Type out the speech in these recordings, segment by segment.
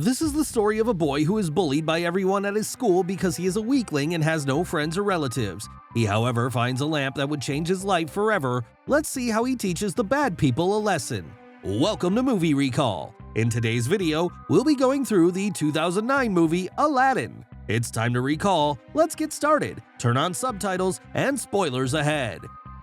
This is the story of a boy who is bullied by everyone at his school because he is a weakling and has no friends or relatives. He, however, finds a lamp that would change his life forever. Let's see how he teaches the bad people a lesson. Welcome to Movie Recall. In today's video, we'll be going through the 2009 movie Aladdin. It's time to recall. Let's get started. Turn on subtitles and spoilers ahead.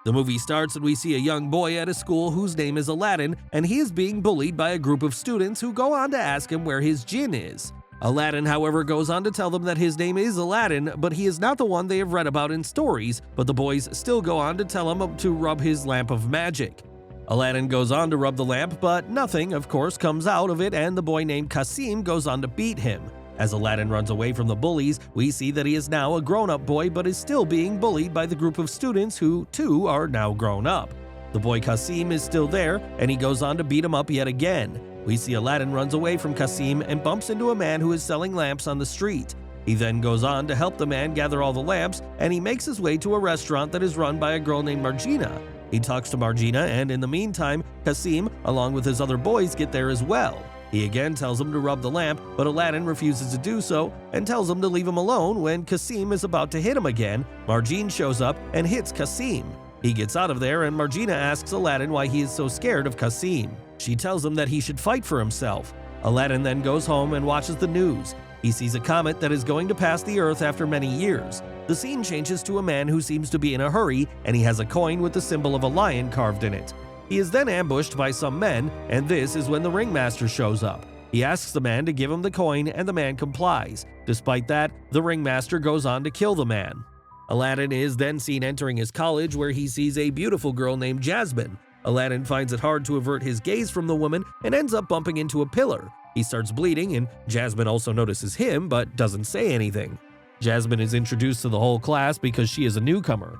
The movie starts and we see a young boy at a school whose name is Aladdin, and he is being bullied by a group of students who go on to ask him where his djinn is. Aladdin, however, goes on to tell them that his name is Aladdin, but he is not the one they have read about in stories, but the boys still go on to tell him to rub his lamp of magic. Aladdin goes on to rub the lamp, but nothing, of course, comes out of it, and the boy named Kasim goes on to beat him. As Aladdin runs away from the bullies, we see that he is now a grown-up boy but is still being bullied by the group of students who, too, are now grown up. The boy Kasim is still there, and he goes on to beat him up yet again. We see Aladdin runs away from Kasim and bumps into a man who is selling lamps on the street. He then goes on to help the man gather all the lamps, and he makes his way to a restaurant that is run by a girl named Margina. He talks to Margina, and in the meantime, Kasim, along with his other boys, get there as well. He again tells him to rub the lamp, but Aladdin refuses to do so and tells him to leave him alone. When Kasim is about to hit him again, Margina shows up and hits Kasim. He gets out of there, and Margina asks Aladdin why he is so scared of Kasim. She tells him that he should fight for himself. Aladdin then goes home and watches the news. He sees a comet that is going to pass the Earth after many years. The scene changes to a man who seems to be in a hurry, and he has a coin with the symbol of a lion carved in it. He is then ambushed by some men, and this is when the Ringmaster shows up. He asks the man to give him the coin, and the man complies. Despite that, the Ringmaster goes on to kill the man. Aladdin is then seen entering his college, where he sees a beautiful girl named Jasmine. Aladdin finds it hard to avert his gaze from the woman and ends up bumping into a pillar. He starts bleeding, and Jasmine also notices him but doesn't say anything. Jasmine is introduced to the whole class because she is a newcomer.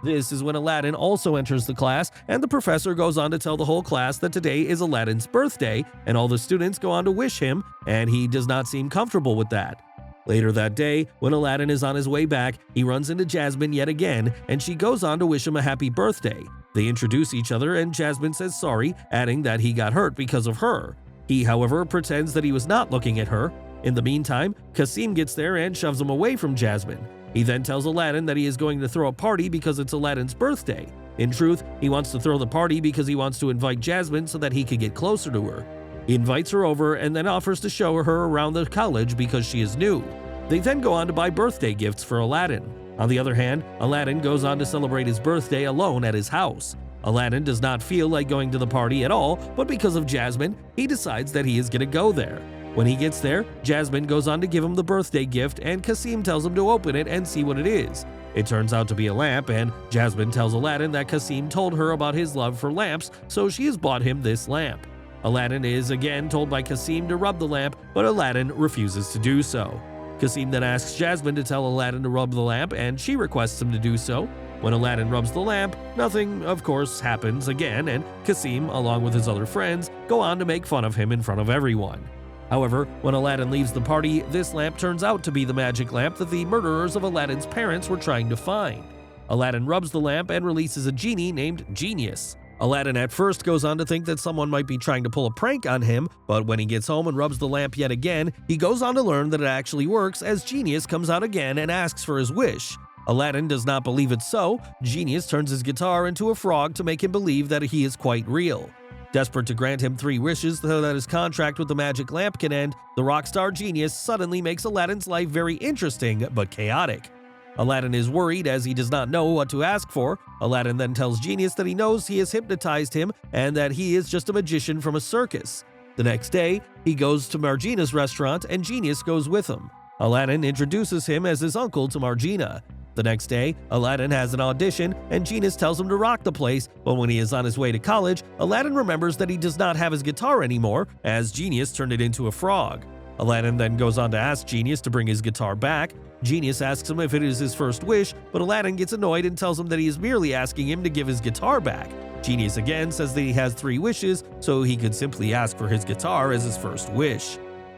This is when Aladdin also enters the class, and the professor goes on to tell the whole class that today is Aladdin's birthday, and all the students go on to wish him, and he does not seem comfortable with that. Later that day, when Aladdin is on his way back, he runs into Jasmine yet again, and she goes on to wish him a happy birthday. They introduce each other, and Jasmine says sorry, adding that he got hurt because of her. He, however, pretends that he was not looking at her. In the meantime, Kasim gets there and shoves him away from Jasmine. He then tells Aladdin that he is going to throw a party because it's Aladdin's birthday. In truth, he wants to throw the party because he wants to invite Jasmine so that he could get closer to her. He invites her over and then offers to show her around the college because she is new. They then go on to buy birthday gifts for Aladdin. On the other hand, Aladdin goes on to celebrate his birthday alone at his house. Aladdin does not feel like going to the party at all, but because of Jasmine, he decides that he is going to go there. When he gets there, Jasmine goes on to give him the birthday gift, and Kasim tells him to open it and see what it is. It turns out to be a lamp, and Jasmine tells Aladdin that Kasim told her about his love for lamps, so she has bought him this lamp. Aladdin is again told by Kasim to rub the lamp, but Aladdin refuses to do so. Kasim then asks Jasmine to tell Aladdin to rub the lamp, and she requests him to do so. When Aladdin rubs the lamp, nothing, of course, happens again, and Kasim, along with his other friends, go on to make fun of him in front of everyone. However, when Aladdin leaves the party, this lamp turns out to be the magic lamp that the murderers of Aladdin's parents were trying to find. Aladdin rubs the lamp and releases a genie named Genius. Aladdin at first goes on to think that someone might be trying to pull a prank on him, but when he gets home and rubs the lamp yet again, he goes on to learn that it actually works as Genius comes out again and asks for his wish. Aladdin does not believe it, so Genius turns his guitar into a frog to make him believe that he is quite real. Desperate to grant him 3 wishes so that his contract with the magic lamp can end, the rock star Genius suddenly makes Aladdin's life very interesting but chaotic. Aladdin is worried as he does not know what to ask for. Aladdin then tells Genius that he knows he has hypnotized him and that he is just a magician from a circus. The next day, he goes to Margina's restaurant and Genius goes with him. Aladdin introduces him as his uncle to Margina. The next day, Aladdin has an audition, and Genius tells him to rock the place, but when he is on his way to college, Aladdin remembers that he does not have his guitar anymore, as Genius turned it into a frog. Aladdin then goes on to ask Genius to bring his guitar back. Genius asks him if it is his first wish, but Aladdin gets annoyed and tells him that he is merely asking him to give his guitar back. Genius again says that he has 3 wishes, so he could simply ask for his guitar as his first wish.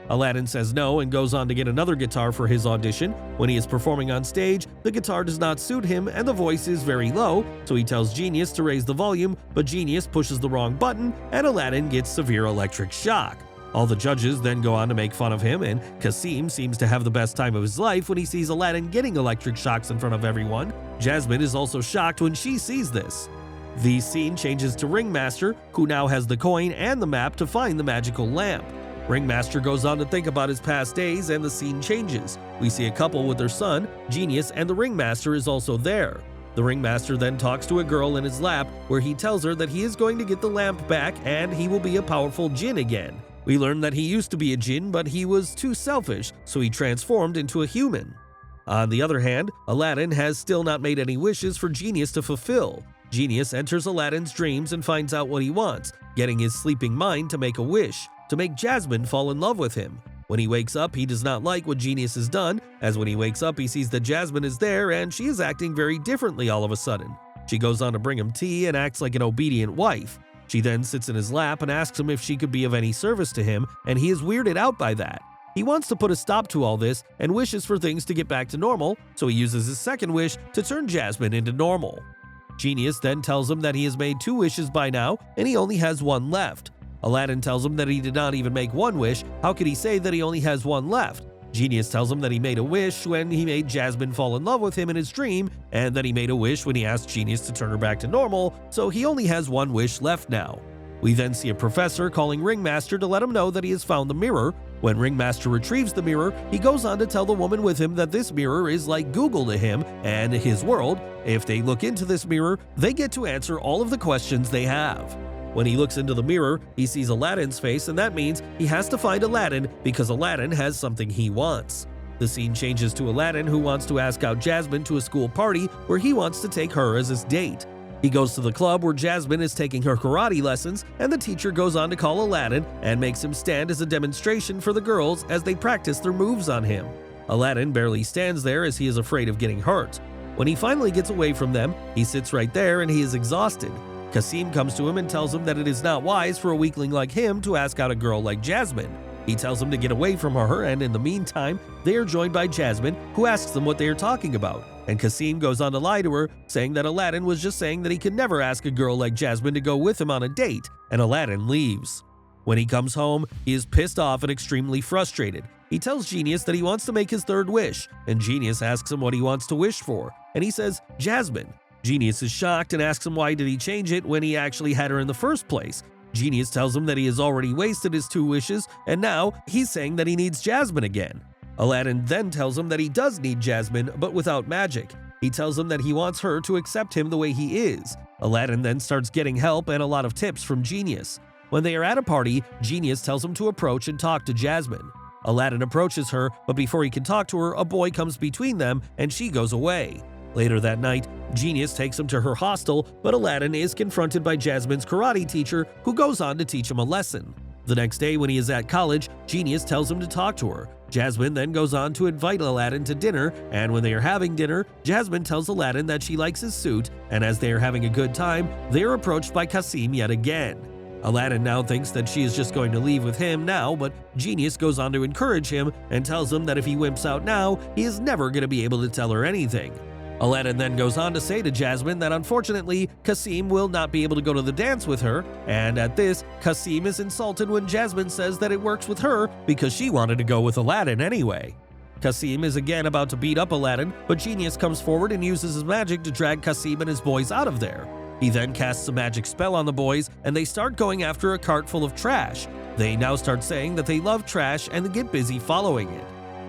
Aladdin says no and goes on to get another guitar for his audition. When he is performing on stage, the guitar does not suit him and the voice is very low, so he tells Genius to raise the volume, but Genius pushes the wrong button and Aladdin gets severe electric shock. All the judges then go on to make fun of him, and Kasim seems to have the best time of his life when he sees Aladin getting electric shocks in front of everyone. Jasmine is also shocked when she sees this. The scene changes to Ringmaster, who now has the coin and the map to find the magical lamp. Ringmaster goes on to think about his past days, and the scene changes. We see a couple with their son, Genius, and the Ringmaster is also there. The Ringmaster then talks to a girl in his lap, where he tells her that he is going to get the lamp back and he will be a powerful djinn again. We learn that he used to be a djinn, but he was too selfish, so he transformed into a human. On the other hand, Aladin has still not made any wishes for Genius to fulfill. Genius enters Aladin's dreams and finds out what he wants, getting his sleeping mind to make a wish, to make Jasmine fall in love with him. When he wakes up, he does not like what Genius has done, as when he wakes up he sees that Jasmine is there and she is acting very differently all of a sudden. She goes on to bring him tea and acts like an obedient wife. She then sits in his lap and asks him if she could be of any service to him, and he is weirded out by that. He wants to put a stop to all this and wishes for things to get back to normal, so he uses his second wish to turn Jasmine into normal. Genius then tells him that he has made 2 wishes by now and he only has 1 left. Aladin tells him that he did not even make 1 wish. How could he say that he only has 1 left? Genius tells him that he made a wish when he made Jasmine fall in love with him in his dream, and that he made a wish when he asked Genius to turn her back to normal, so he only has 1 wish left now. We then see a professor calling Ringmaster to let him know that he has found the mirror. When Ringmaster retrieves the mirror, he goes on to tell the woman with him that this mirror is like Google to him and his world. If they look into this mirror, they get to answer all of the questions they have. When he looks into the mirror, he sees Aladin's face, and that means he has to find Aladin because Aladin has something he wants. The scene changes to Aladin, who wants to ask out Jasmine to a school party where he wants to take her as his date. He goes to the club where Jasmine is taking her karate lessons, and the teacher goes on to call Aladin and makes him stand as a demonstration for the girls as they practice their moves on him. Aladin barely stands there as he is afraid of getting hurt. When he finally gets away from them, he sits right there and he is exhausted. Kasim comes to him and tells him that it is not wise for a weakling like him to ask out a girl like Jasmine. He tells him to get away from her, and in the meantime, they are joined by Jasmine, who asks them what they are talking about. And Kasim goes on to lie to her, saying that Aladin was just saying that he could never ask a girl like Jasmine to go with him on a date, and Aladin leaves. When he comes home, he is pissed off and extremely frustrated. He tells Genius that he wants to make his 3rd wish, and Genius asks him what he wants to wish for, and he says, Jasmine. Genius is shocked and asks him why did he change it when he actually had her in the first place. Genius tells him that he has already wasted his 2 wishes, and now he's saying that he needs Jasmine again. Aladin then tells him that he does need Jasmine, but without magic. He tells him that he wants her to accept him the way he is. Aladin then starts getting help and a lot of tips from Genius. When they are at a party, Genius tells him to approach and talk to Jasmine. Aladin approaches her, but before he can talk to her, a boy comes between them and she goes away. Later that night, Genius takes him to her hostel, but Aladin is confronted by Jasmine's karate teacher, who goes on to teach him a lesson. The next day when he is at college, Genius tells him to talk to her. Jasmine then goes on to invite Aladin to dinner, and when they are having dinner, Jasmine tells Aladin that she likes his suit, and as they are having a good time, they are approached by Kasim yet again. Aladin now thinks that she is just going to leave with him now, but Genius goes on to encourage him and tells him that if he wimps out now, he is never going to be able to tell her anything. Aladin then goes on to say to Jasmine that unfortunately, Kasim will not be able to go to the dance with her, and at this, Kasim is insulted when Jasmine says that it works with her because she wanted to go with Aladin anyway. Kasim is again about to beat up Aladin, but Genius comes forward and uses his magic to drag Kasim and his boys out of there. He then casts a magic spell on the boys, and they start going after a cart full of trash. They now start saying that they love trash and they get busy following it.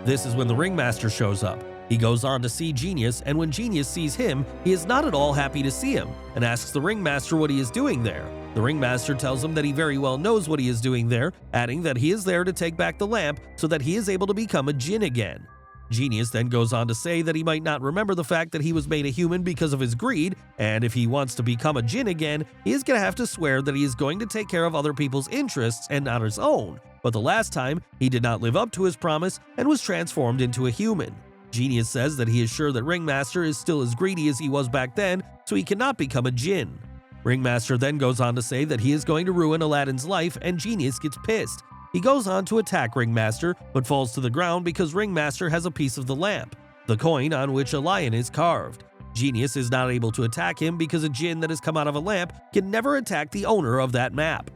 This is when the Ringmaster shows up. He goes on to see Genius, and when Genius sees him, he is not at all happy to see him, and asks the Ringmaster what he is doing there. The Ringmaster tells him that he very well knows what he is doing there, adding that he is there to take back the lamp so that he is able to become a djinn again. Genius then goes on to say that he might not remember the fact that he was made a human because of his greed, and if he wants to become a djinn again, he is going to have to swear that he is going to take care of other people's interests and not his own. But the last time, he did not live up to his promise and was transformed into a human. Genius says that he is sure that Ringmaster is still as greedy as he was back then, so he cannot become a djinn. Ringmaster then goes on to say that he is going to ruin Aladin's life, and Genius gets pissed. He goes on to attack Ringmaster, but falls to the ground because Ringmaster has a piece of the lamp, the coin on which a lion is carved. Genius is not able to attack him because a djinn that has come out of a lamp can never attack the owner of that map.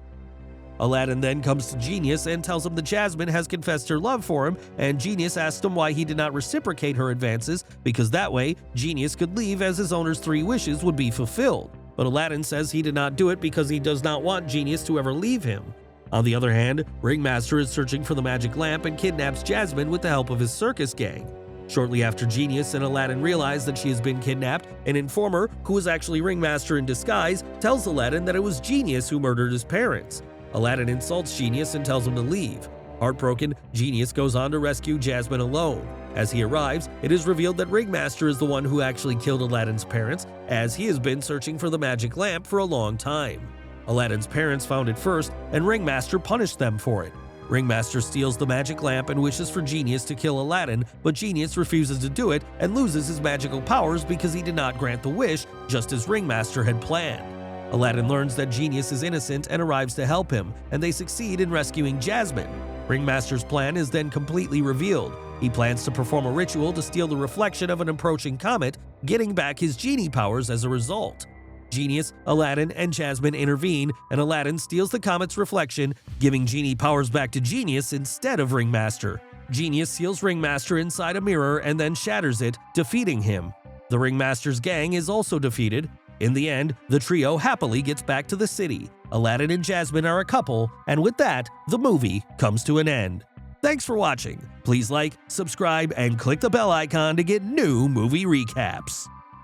Aladdin then comes to Genius and tells him that Jasmine has confessed her love for him, and Genius asks him why he did not reciprocate her advances, because that way Genius could leave as his owner's 3 wishes would be fulfilled. But Aladdin says he did not do it because he does not want Genius to ever leave him. On the other hand, Ringmaster is searching for the magic lamp and kidnaps Jasmine with the help of his circus gang. Shortly after Genius and Aladdin realize that she has been kidnapped, an informer, who is actually Ringmaster in disguise, tells Aladdin that it was Genius who murdered his parents. Aladdin insults Genius and tells him to leave. Heartbroken, Genius goes on to rescue Jasmine alone. As he arrives, it is revealed that Ringmaster is the one who actually killed Aladdin's parents, as he has been searching for the magic lamp for a long time. Aladdin's parents found it first, and Ringmaster punished them for it. Ringmaster steals the magic lamp and wishes for Genius to kill Aladdin, but Genius refuses to do it and loses his magical powers because he did not grant the wish, just as Ringmaster had planned. Aladdin learns that Genius is innocent and arrives to help him, and they succeed in rescuing Jasmine. Ringmaster's plan is then completely revealed. He plans to perform a ritual to steal the reflection of an approaching comet, getting back his genie powers as a result. Genius, Aladdin, and Jasmine intervene, and Aladdin steals the comet's reflection, giving genie powers back to Genius instead of Ringmaster. Genius seals Ringmaster inside a mirror and then shatters it, defeating him. The Ringmaster's gang is also defeated. In the end, the trio happily gets back to the city. Aladdin and Jasmine are a couple, and with that, the movie comes to an end. Thanks for watching. Please like, subscribe, and click the bell icon to get new movie recaps.